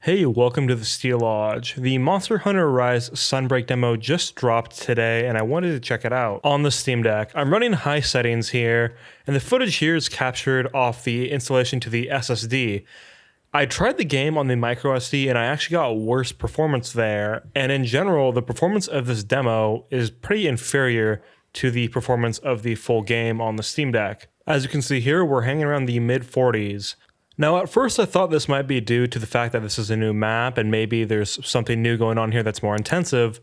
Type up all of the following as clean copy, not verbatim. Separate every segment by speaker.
Speaker 1: Hey, welcome to the Steel Lodge. The Monster Hunter Rise Sunbreak demo just dropped today and I wanted to check it out on the Steam Deck. I'm running high settings here and the footage here is captured off the installation to the SSD. I tried the game on the MicroSD and I actually got worse performance there, and in general the performance of this demo is pretty inferior to the performance of the full game on the Steam Deck. As you can see here, we're hanging around the mid 40s. Now, at first I thought this might be due to the fact that this is a new map and maybe there's something new going on here that's more intensive,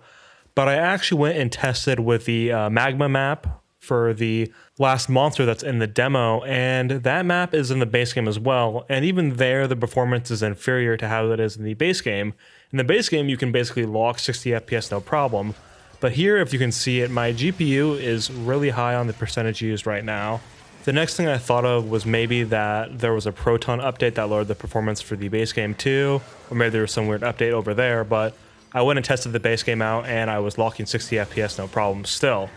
Speaker 1: but I actually went and tested with the magma map for the last monster that's in the demo, and that map is in the base game as well, and even there the performance is inferior to how it is in the base game. In the base game you can basically lock 60 FPS no problem, but here, if you can see it, my GPU is really high on the percentage used right now. The next thing I thought of was maybe that there was a Proton update that lowered the performance for the base game too, or maybe there was some weird update over there, but I went and tested the base game out and I was locking 60 FPS no problem still.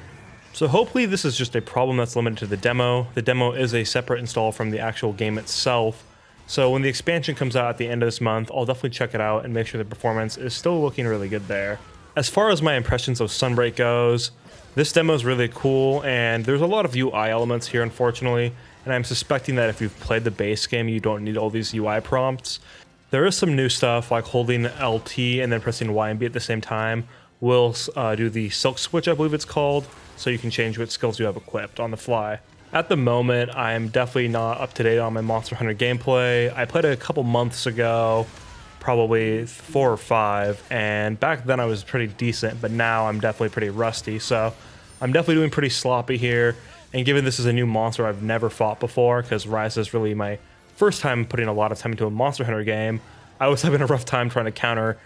Speaker 1: So hopefully this is just a problem that's limited to the demo. The demo is a separate install from the actual game itself, so when the expansion comes out at the end of this month, I'll definitely check it out and make sure the performance is still looking really good there. As far as my impressions of Sunbreak goes, this demo is really cool, and there's a lot of UI elements here, unfortunately, and I'm suspecting that if you've played the base game, you don't need all these UI prompts. There is some new stuff, like holding LT and then pressing Y and B at the same time will do the silk switch, I believe it's called, so you can change what skills you have equipped on the fly. At the moment, I'm definitely not up to date on my Monster Hunter gameplay. I played it a couple months ago, probably 4 or 5, and back then I was pretty decent, but now I'm definitely pretty rusty, so I'm definitely doing pretty sloppy here. And given this is a new monster I've never fought before, because Rise is really my first time putting a lot of time into a Monster Hunter game, I was having a rough time trying to counter.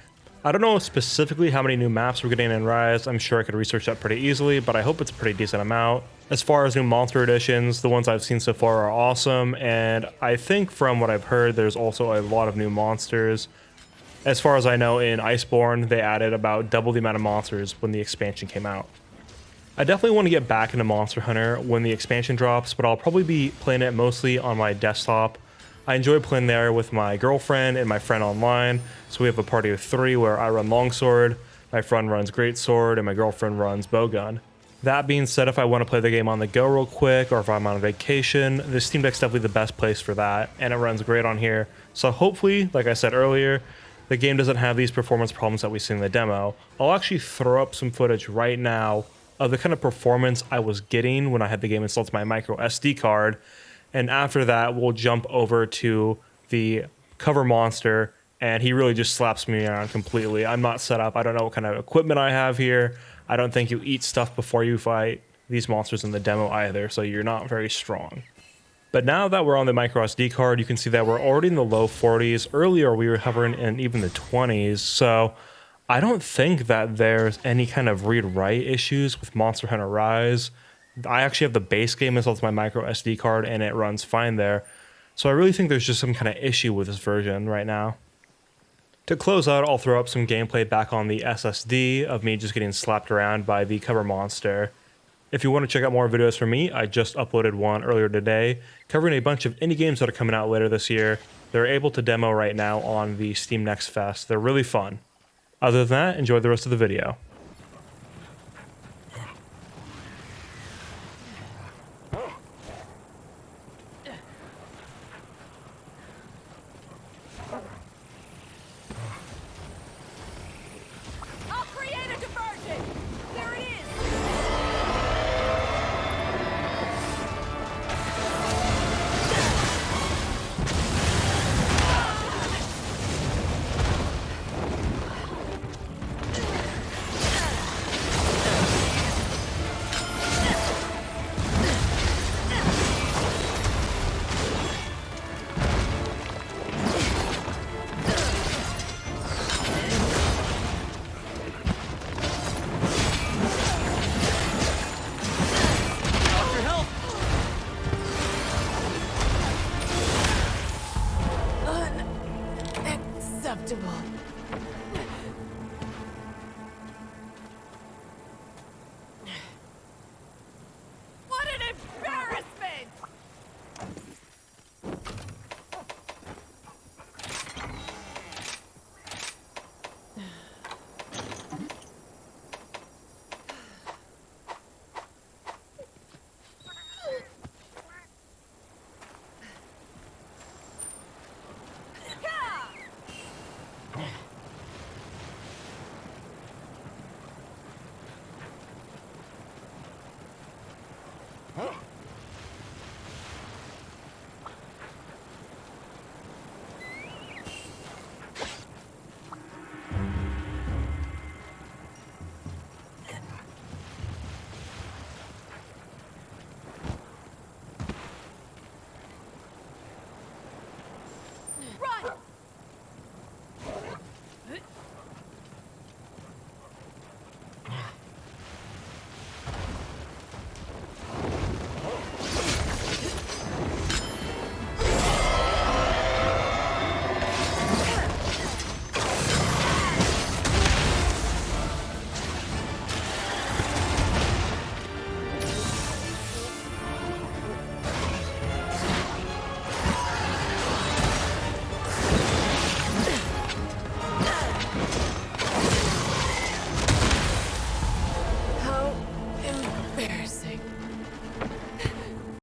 Speaker 1: I don't know specifically how many new maps we're getting in Rise. I'm sure I could research that pretty easily, but I hope it's a pretty decent amount. As far as new monster additions, the ones I've seen so far are awesome, and I think from what I've heard, there's also a lot of new monsters. As far as I know, in Iceborne, they added about double the amount of monsters when the expansion came out. I definitely want to get back into Monster Hunter when the expansion drops, but I'll probably be playing it mostly on my desktop. I enjoy playing there with my girlfriend and my friend online, so we have a party of 3 where I run Longsword, my friend runs Greatsword, and my girlfriend runs Bowgun. That being said, if I want to play the game on the go real quick, or if I'm on vacation, the Steam Deck's definitely the best place for that, and it runs great on here. So hopefully, like I said earlier, the game doesn't have these performance problems that we see in the demo. I'll actually throw up some footage right now of the kind of performance I was getting when I had the game installed to my MicroSD card, and after that we'll jump over to the cover monster, and he really just slaps me around completely. I'm not set up, I don't know what kind of equipment I have here. I don't think you eat stuff before you fight these monsters in the demo either, so you're not very strong. But now that we're on the MicroSD card, you can see that we're already in the low 40s. Earlier, we were hovering in even the 20s, so I don't think that there's any kind of read-write issues with Monster Hunter Rise. I actually have the base game installed to my MicroSD card, and it runs fine there. So I really think there's just some kind of issue with this version right now. To close out, I'll throw up some gameplay back on the SSD of me just getting slapped around by the cover monster. If you want to check out more videos from me, I just uploaded one earlier today covering a bunch of indie games that are coming out later this year. They're able to demo right now on the Steam Next Fest. They're really fun. Other than that, enjoy the rest of the video.
Speaker 2: I'll create a diversion! There it is! Unacceptable. What an embarrassment!
Speaker 3: Yeah.